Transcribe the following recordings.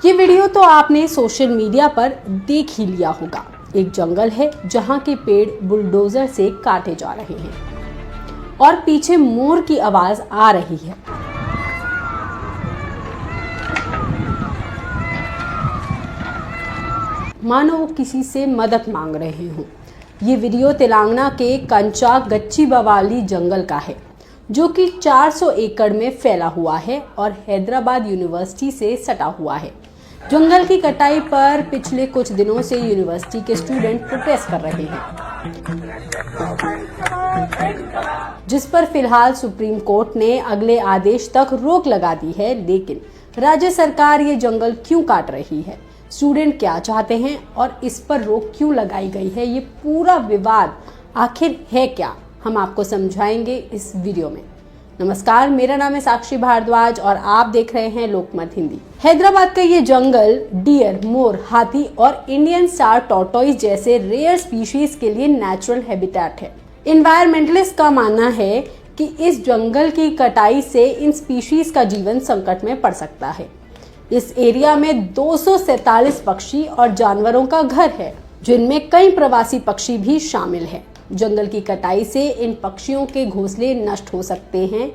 ये वीडियो तो आपने सोशल मीडिया पर देख ही लिया होगा। एक जंगल है जहाँ के पेड़ बुलडोजर से काटे जा रहे हैं और पीछे मोर की आवाज आ रही है। मानो वो किसी से मदद मांग रहे हों। ये वीडियो तेलंगाना के कंचा गच्चीबावली जंगल का है, जो कि 400 एकड़ में फैला हुआ है और हैदराबाद यूनिवर्सिटी से सटा हुआ है। जंगल की कटाई पर पिछले कुछ दिनों से यूनिवर्सिटी के स्टूडेंट प्रोटेस्ट कर रहे हैं, जिस पर फिलहाल सुप्रीम कोर्ट ने अगले आदेश तक रोक लगा दी है। लेकिन राज्य सरकार ये जंगल क्यों काट रही है, स्टूडेंट क्या चाहते हैं और इस पर रोक क्यों लगाई गई है, ये पूरा विवाद आखिर है क्या, हम आपको समझाएंगे इस वीडियो में। नमस्कार, मेरा नाम है साक्षी भारद्वाज और आप देख रहे हैं लोकमत हिंदी। हैदराबाद का ये जंगल डियर, मोर, हाथी और इंडियन स्टार टॉर्टोइस जैसे रेयर स्पीशीज के लिए नेचुरल हैबिटेट है। एनवायरमेंटलिस्ट का मानना है कि इस जंगल की कटाई से इन स्पीशीज का जीवन संकट में पड़ सकता है। इस एरिया में 247 पक्षी और जानवरों का घर है, जिनमें कई प्रवासी पक्षी भी शामिल हैं। जंगल की कटाई से इन पक्षियों के घोंसले नष्ट हो सकते हैं।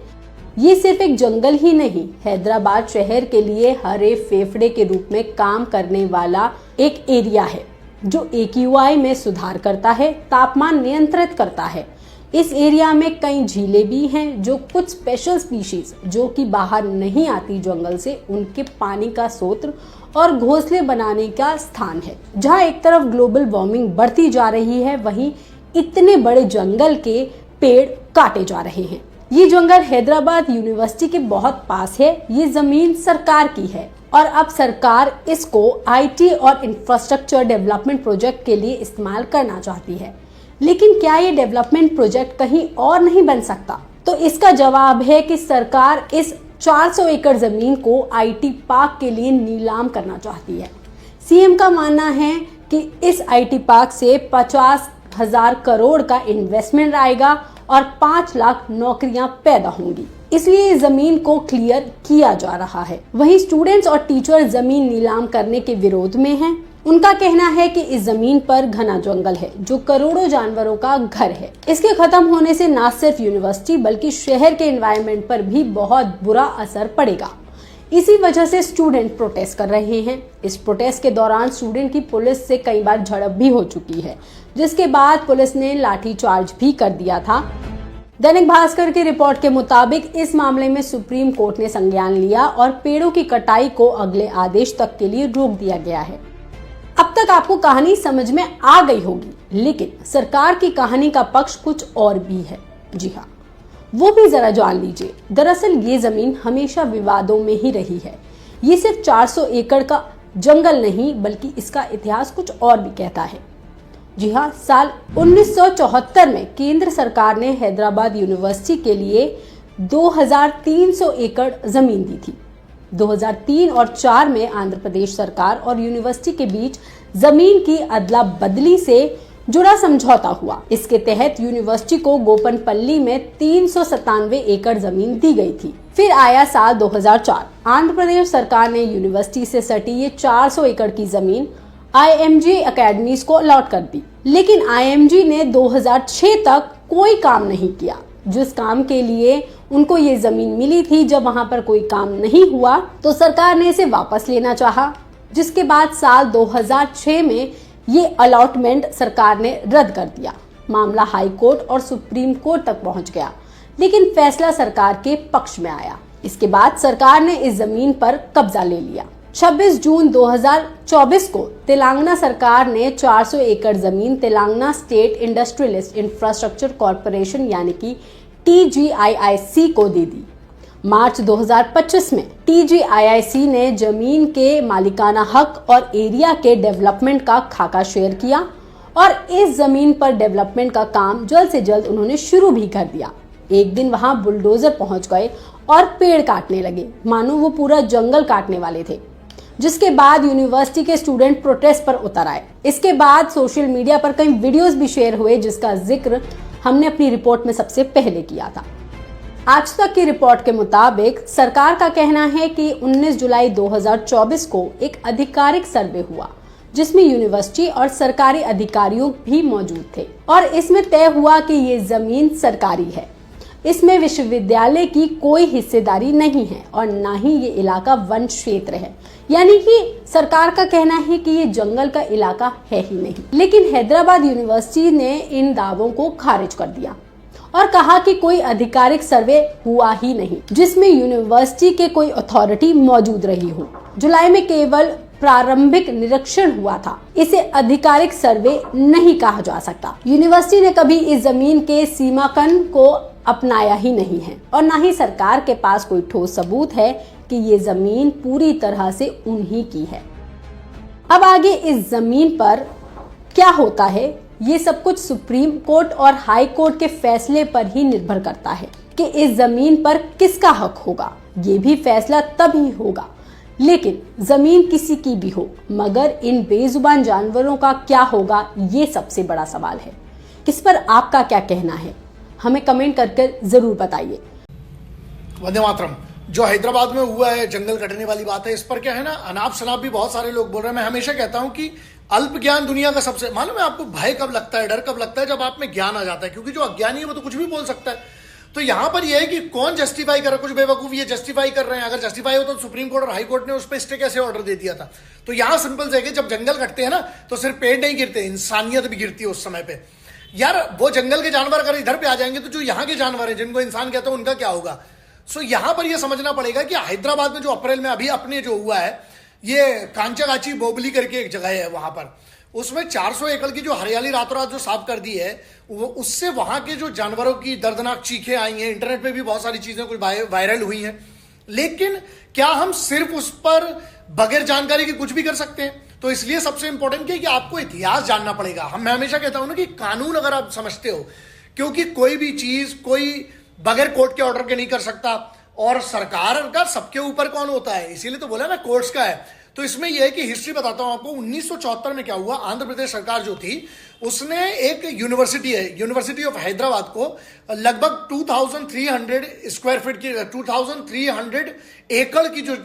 ये सिर्फ एक जंगल ही नहीं, हैदराबाद शहर के लिए हरे फेफड़े के रूप में काम करने वाला एक एरिया है, जो AQI में सुधार करता है, तापमान नियंत्रित करता है। इस एरिया में कई झीलें भी हैं, जो कुछ स्पेशल स्पीशीज जो कि बाहर नहीं आती जंगल से, उनके पानी का स्रोत और घोंसले बनाने का स्थान है। जहाँ एक तरफ ग्लोबल वार्मिंग बढ़ती जा रही है, वहीं इतने बड़े जंगल के पेड़ काटे जा रहे हैं। ये जंगल हैदराबाद यूनिवर्सिटी के बहुत पास है। ये जमीन सरकार की है और अब सरकार इसको IT और इंफ्रास्ट्रक्चर डेवलपमेंट प्रोजेक्ट के लिए इस्तेमाल करना चाहती है। लेकिन क्या ये डेवलपमेंट प्रोजेक्ट कहीं और नहीं बन सकता? तो इसका जवाब है कि सरकार इस 400 एकड़ जमीन को IT पार्क के लिए नीलाम करना चाहती है। CM का मानना है कि इस IT पार्क से 50,000 करोड़ का इन्वेस्टमेंट आएगा और 5 लाख नौकरियां पैदा होंगी, इसलिए इस जमीन को क्लियर किया जा रहा है। वहीं स्टूडेंट्स और टीचर जमीन नीलाम करने के विरोध में हैं। उनका कहना है कि इस जमीन पर घना जंगल है, जो करोड़ों जानवरों का घर है। इसके खत्म होने से न सिर्फ यूनिवर्सिटी बल्कि शहर के एनवायरनमेंट पर भी बहुत बुरा असर पड़ेगा। इसी वजह से स्टूडेंट प्रोटेस्ट कर रहे हैं। इस प्रोटेस्ट के दौरान स्टूडेंट की पुलिस से कई बार झड़प भी हो चुकी है, जिसके बाद पुलिस ने लाठीचार्ज भी कर दिया था। दैनिक भास्कर की रिपोर्ट के मुताबिक इस मामले में सुप्रीम कोर्ट ने संज्ञान लिया और पेड़ों की कटाई को अगले आदेश तक के लिए रोक दिया गया है। अब तक आपको कहानी समझ में आ गई होगी, लेकिन सरकार की कहानी का पक्ष कुछ और भी है। जी हाँ, वो भी जरा जान लीजिए। दरअसल ये जमीन हमेशा विवादों में ही रही है। ये सिर्फ 400 एकड़ का जंगल नहीं, बल्कि इसका इतिहास कुछ और भी कहता है। जी हाँ, साल 1974 में केंद्र सरकार ने हैदराबाद यूनिवर्सिटी के लिए 2300 एकड़ जमीन दी थी। 2003 और 4 में आंध्र प्रदेश सरकार और यूनिवर्सिटी के बीच जमीन की अदला बदली से जुड़ा समझौता हुआ। इसके तहत यूनिवर्सिटी को गोपनपल्ली में 397 एकड़ जमीन दी गई थी। फिर आया साल 2004। आंध्र प्रदेश सरकार ने यूनिवर्सिटी से सटी ये 400 एकड़ की जमीन IMG अकेडमीज को अलॉट कर दी। लेकिन IMG ने 2006 तक कोई काम नहीं किया। जिस काम के लिए उनको ये जमीन मिली थी, जब वहां पर कोई काम नहीं हुआ तो सरकार ने इसे वापस लेना चाहा, जिसके बाद साल 2006 में ये अलॉटमेंट सरकार ने रद्द कर दिया। मामला हाई कोर्ट और सुप्रीम कोर्ट तक पहुंच गया, लेकिन फैसला सरकार के पक्ष में आया। इसके बाद सरकार ने इस जमीन पर कब्जा ले लिया। 26 जून 2024 को तेलंगाना सरकार ने 400 एकड़ जमीन Telangana state industrialist infrastructure corporation यानी कि TGIIC को दे दी। मार्च 2025 में TGIIC ने जमीन के मालिकाना हक और एरिया के डेवलपमेंट का खाका शेयर किया और इस जमीन पर डेवलपमेंट का काम जल्द से जल्द उन्होंने शुरू भी कर दिया। एक दिन वहां बुलडोजर पहुंच गए और पेड़ काटने लगे, मानो वो पूरा जंगल काटने वाले थे। जिसके बाद यूनिवर्सिटी के स्टूडेंट प्रोटेस्ट पर उतर आए। इसके बाद सोशल मीडिया पर कई वीडियोस भी शेयर हुए, जिसका जिक्र हमने अपनी रिपोर्ट में सबसे पहले किया था। आज तक की रिपोर्ट के मुताबिक सरकार का कहना है कि 19 जुलाई 2024 को एक आधिकारिक सर्वे हुआ जिसमें यूनिवर्सिटी और सरकारी अधिकारियों भी मौजूद थे और इसमें तय हुआ कि ये जमीन सरकारी है। इसमें विश्वविद्यालय की कोई हिस्सेदारी नहीं है और न ही ये इलाका वन क्षेत्र है, यानी कि सरकार का कहना है कि ये जंगल का इलाका है ही नहीं। लेकिन हैदराबाद यूनिवर्सिटी ने इन दावों को खारिज कर दिया और कहा कि कोई आधिकारिक सर्वे हुआ ही नहीं जिसमें यूनिवर्सिटी के कोई अथॉरिटी मौजूद रही हो। जुलाई में केवल प्रारंभिक निरीक्षण हुआ था, इसे आधिकारिक सर्वे नहीं कहा जा सकता। यूनिवर्सिटी ने कभी इस जमीन के सीमांकन को अपनाया ही नहीं है और न ही सरकार के पास कोई ठोस सबूत है कि ये जमीन पूरी तरह से उन्हीं की है। अब आगे इस जमीन पर क्या होता है, ये सब कुछ सुप्रीम कोर्ट और हाई कोर्ट के फैसले पर ही निर्भर करता है कि इस जमीन पर किसका हक होगा। ये भी फैसला तभी होगा। लेकिन जमीन किसी की भी हो, मगर इन बेजुबान जानवरों का क्या होगा, ये सबसे बड़ा सवाल है। इस पर आपका क्या कहना है, हमें कमेंट करके जरूर बताइए। वंदे मातरम। जो हैदराबाद में हुआ है जंगल कटने वाली बात है, इस पर क्या है ना, अनाप शनाप भी बहुत सारे लोग बोल रहे हैं। मैं हमेशा कहता हूं कि अल्प ज्ञान दुनिया का सबसे, मालूम है आपको भय कब लगता है, डर कब लगता है, जब आप में ज्ञान आ जाता है। क्योंकि जो अज्ञानी है वो तो कुछ भी बोल सकता है। तो यहां पर यह है कि कौन जस्टिफाई कर रहा है, कुछ बेवकूफ ये जस्टिफाई कर रहे हैं। अगर जस्टिफाई होता तो सुप्रीम कोर्ट और हाई कोर्ट ने उस पर स्टे कैसे ऑर्डर दे दिया था। तो यहां सिंपल से जब जंगल कटते हैं ना तो सिर्फ पेड़ नहीं गिरते, इंसानियत भी गिरती है उस समय पे। यार वो जंगल के जानवर अगर इधर पे आ जाएंगे तो जो यहाँ के जानवर हैं जिनको इंसान कहते हैं उनका क्या होगा। सो यहां पर यह समझना पड़ेगा कि हैदराबाद में जो अप्रैल में अभी अपने जो हुआ है, ये कांचागाची बोबली करके एक जगह है, वहां पर उसमें 400 एकड़ की जो हरियाली रातों रात जो साफ कर दी है, वो उससे वहां के जो जानवरों की दर्दनाक चीखें आई हैं। इंटरनेट पे भी बहुत सारी चीजें कुछ वायरल हुई हैं। लेकिन क्या हम सिर्फ उस पर बगैर जानकारी के कुछ भी कर सकते हैं? तो इसलिए सबसे इंपॉर्टेंट क्या है कि आपको इतिहास जानना पड़ेगा। मैं हमेशा कहता हूं ना कि कानून अगर आप समझते हो, क्योंकि कोई भी चीज कोई बगैर कोर्ट के ऑर्डर के नहीं कर सकता, और सरकार का सबके ऊपर कौन होता है, इसीलिए तो बोला ना कोर्ट्स का है। तो इसमें यह है कि हिस्ट्री बताता हूं आपको। 1974 में क्या हुआ, आंध्र प्रदेश सरकार जो थी उसने एक यूनिवर्सिटी है, यूनिवर्सिटी ऑफ हैदराबाद को लगभग 2300 स्क्वायर फीट की 2300 एकड़ की जो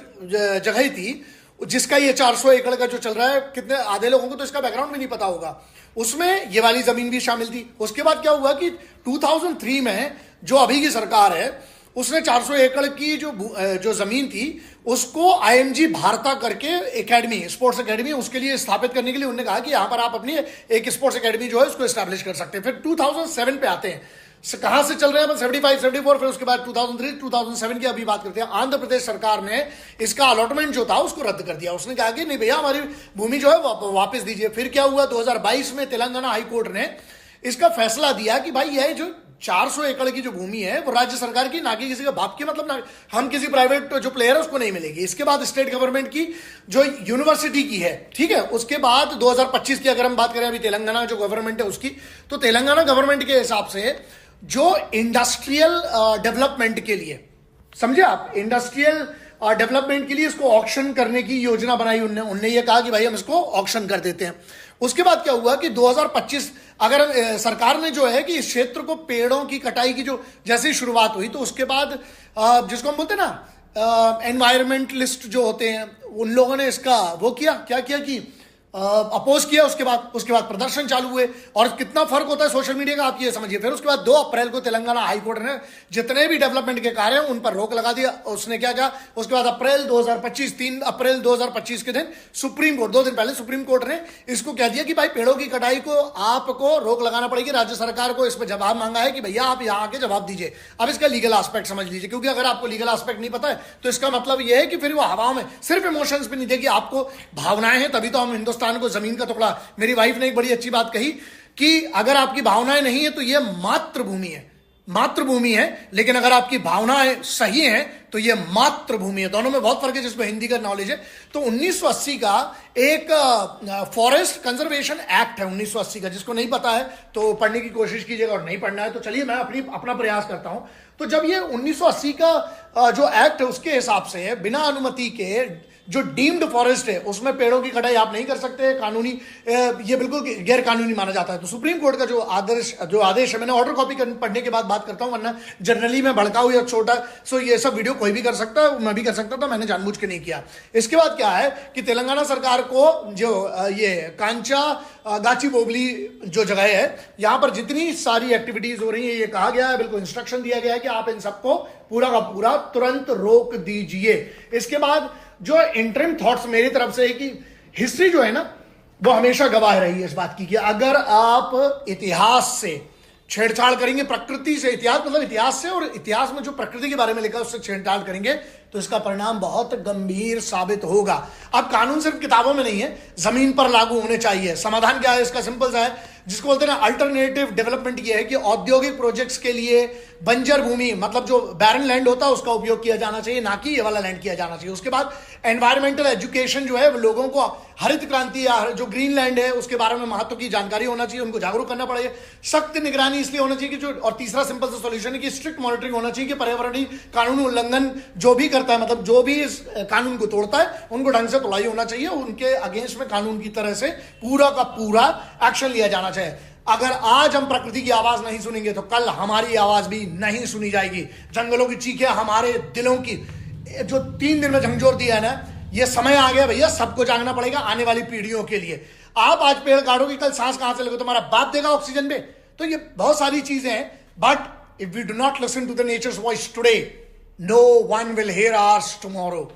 जगह थी, जिसका ये 400 एकड़ का जो चल रहा है, कितने आधे लोगों को तो इसका बैकग्राउंड भी नहीं पता होगा, उसमें ये वाली जमीन भी शामिल थी। उसके बाद क्या हुआ कि 2003 में जो अभी की सरकार है उसने 400 एकड़ की जो जमीन थी उसको आईएमजी भारता करके एकेडमी, स्पोर्ट्स एकेडमी, उसके लिए स्थापित करने के लिए उन्होंने कहा कि यहां पर आप अपनी एक स्पोर्ट्स एकेडमी जो है उसको एस्टैब्लिश कर सकते हैं। फिर 2007 पे आते हैं, कहां से चल रहे हैं 75 74, फिर उसके बाद 2003 2007 की अभी बात करते हैं। आंध्र प्रदेश सरकार ने इसका अलॉटमेंट जो था उसको रद्द कर दिया। उसने कहा कि नहीं भैया, हमारी भूमि जो है वापस दीजिए। फिर क्या हुआ, 2022 में तेलंगाना हाई कोर्ट ने इसका फैसला दिया कि भाई यह जो 400 एकड़ की जो भूमि है वो राज्य सरकार की, ना कि किसी का बाप की, मतलब ना हम किसी प्राइवेट जो प्लेयर है उसको नहीं मिलेगी। इसके बाद स्टेट गवर्नमेंट की जो यूनिवर्सिटी की है, ठीक है। उसके बाद 2025 की अगर हम बात करें, अभी तेलंगाना जो गवर्नमेंट है उसकी, तो तेलंगाना गवर्नमेंट के हिसाब से जो इंडस्ट्रियल डेवलपमेंट के लिए, समझे आप, इंडस्ट्रियल डेवलपमेंट के लिए इसको ऑक्शन करने की योजना बनाई उनने ये कहा कि भाई हम इसको ऑक्शन कर देते हैं। उसके बाद क्या हुआ कि 2025 अगर सरकार ने जो है कि इस क्षेत्र को पेड़ों की कटाई की जो जैसे ही शुरुआत हुई, तो उसके बाद जिसको हम बोलते हैं ना एनवायरमेंटलिस्ट जो होते हैं, उन लोगों ने इसका वो क्या किया कि अपोज किया। उसके बाद प्रदर्शन चालू हुए, और कितना फर्क होता है सोशल मीडिया का आप ये समझिए। फिर उसके बाद 2 अप्रैल को तेलंगाना हाई कोर्ट ने जितने भी डेवलपमेंट के कार्य हैं उन पर रोक लगा दिया। उसने क्या कहा, उसके बाद 3 अप्रैल 2025 के दिन सुप्रीम कोर्ट, 2 दिन पहले सुप्रीम कोर्ट ने इसको कह दिया कि भाई पेड़ों की कटाई को आपको रोक लगाना पड़ेगी। राज्य सरकार को इस पर जवाब मांगा है कि भैया आप यहाँ आके जवाब दीजिए। अब इसका लीगल एस्पेक्ट समझ लीजिए, क्योंकि अगर आपको लीगल एस्पेक्ट नहीं पता है तो इसका मतलब यह है कि फिर वो हवाओं में सिर्फ इमोशंस पे नहीं देगी, आपको भावनाएं हैं तभी तो हम हिंदुस्तान को जमीन का टुकड़ा। मेरी वाइफ ने एक बड़ी अच्छी बात कही कि अगर आपकी भावनाएं नहीं है तो यह मातृभूमि है, लेकिन अगर आपकी भावनाएं सही हैं तो यह मातृभूमि है। दोनों में बहुत फर्क है, जिसको हिंदी का नॉलेज है। तो 1980 का एक फॉरेस्ट कंजर्वेशन एक्ट है 1980 का, जिसको नहीं पता है तो पढ़ने की कोशिश कीजिएगा, और नहीं पढ़ना है तो चलिए मैं अपना प्रयास करता हूं। तो जब ये 1980 का जो एक्ट है उसके हिसाब से बिना अनुमति के जो डीम्ड फॉरेस्ट है उसमें पेड़ों की कटाई आप नहीं कर सकते, कानूनी ये बिल्कुल गैर कानूनी माना जाता है। तो सुप्रीम कोर्ट का जो आदेश है, मैंने ऑर्डर कॉपी पढ़ने के बाद बात करता हूं, वरना जनरली मैं भड़काऊ या छोटा सो ये सब वीडियो कोई भी कर सकता है, मैं भी कर सकता था, मैंने जानबूझ के नहीं किया। इसके बाद क्या है कि तेलंगाना सरकार को जो ये कांचा गाची बोगली जो जगह है, यहां पर जितनी सारी एक्टिविटीज हो रही है, ये कहा गया है, बिल्कुल इंस्ट्रक्शन दिया गया है कि आप इन सबको पूरा का पूरा तुरंत रोक दीजिए। इसके बाद जो इंटरिम थॉट्स मेरी तरफ से है कि हिस्ट्री जो है ना वो हमेशा गवाह रही है इस बात की कि अगर आप इतिहास से छेड़छाड़ करेंगे, प्रकृति से, इतिहास मतलब इतिहास से, और इतिहास में जो प्रकृति के बारे में लिखा है उससे छेड़छाड़ करेंगे तो इसका परिणाम बहुत गंभीर साबित होगा। अब कानून सिर्फ किताबों में नहीं है, जमीन पर लागू होने चाहिए। समाधान क्या है इसका? सिंपल सा है, जिसको बोलते हैं ना अल्टरनेटिव डेवलपमेंट। ये है कि औद्योगिक प्रोजेक्ट्स के लिए बंजर भूमि मतलब जो बैरन लैंड होता है उसका उपयोग किया जाना चाहिए, ना कि ये वाला लैंड किया जाना चाहिए। उसके बाद एनवायरमेंटल एजुकेशन जो है वो लोगों को हरित क्रांति या जो ग्रीन लैंड है उसके बारे में महत्व की जानकारी होना चाहिए, उनको जागरूक करना पड़ेगा। सख्त निगरानी इसलिए होना चाहिए कि जो, और तीसरा सिंपल सा सॉल्यूशन है कि स्ट्रिक्ट मॉनिटरिंग होना चाहिए कि पर्यावरणीय कानून उल्लंघन जो भी करता है, मतलब जो भी इस कानून को तोड़ता है, उनको ढंग से तोड़ाई होना चाहिए, उनके अगेंस्ट में कानून की तरह से पूरा का पूरा एक्शन लिया जाना चाहिए। अगर आज हम प्रकृति की आवाज नहीं सुनेंगे तो कल हमारी आवाज भी नहीं सुनी जाएगी। जंगलों की चीखें हमारे दिलों की, जो 3 दिन में झंझोर दिया है ना, ये समय आ गया भैया, सबको जागना पड़ेगा आने वाली पीढ़ियों के लिए। आप आज पेड़ काटोगे, कल सांस कहां से लोगे? तुम्हारा बाप देगा ऑक्सीजन पे? तो ये बहुत सारी चीजें हैं, but if we do not listen to the nature's voice today, no one will hear ours tomorrow.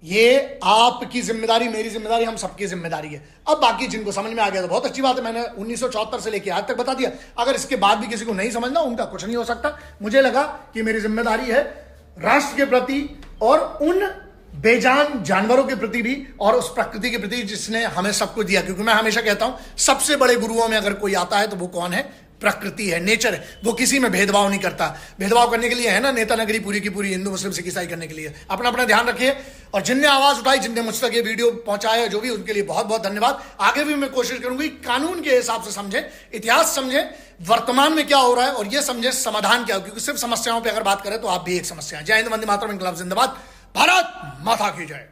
ये आपकी जिम्मेदारी, मेरी जिम्मेदारी, हम सबकी जिम्मेदारी है। अब बाकी जिनको समझ में आ गया तो बहुत अच्छी बात है, मैंने 1974 से लेकर आज तक बता दिया। अगर इसके बाद भी किसी को नहीं समझना, उनका कुछ नहीं हो सकता। मुझे लगा कि मेरी जिम्मेदारी है राष्ट्र के प्रति और उन बेजान जानवरों के प्रति भी, और उस प्रकृति के प्रति जिसने हमें सब कुछ दिया। क्योंकि मैं हमेशा कहता हूं सबसे बड़े गुरुओं में अगर कोई आता है तो वो कौन है? प्रकृति है, नेचर है। वो किसी में भेदभाव नहीं करता। भेदभाव करने के लिए है ना नेता नगरी पूरी की पूरी हिंदू मुस्लिम सिख ईसाई करने के लिए। अपना अपना ध्यान रखिए, और जिनने आवाज उठाई, जिनने मुझ तक ये वीडियो पहुंचाया, जो भी, उनके लिए बहुत बहुत धन्यवाद। आगे भी मैं कोशिश करूंगी कानून के हिसाब से समझें, इतिहास समझें, वर्तमान में क्या हो रहा है, और ये समझें समाधान क्या हो, क्योंकि सिर्फ समस्याओं पर अगर बात करें तो आप भी एक समस्या है। जय हिंद, वंदे मातरम, इंकलाब जिंदाबाद, भारत माता की जय।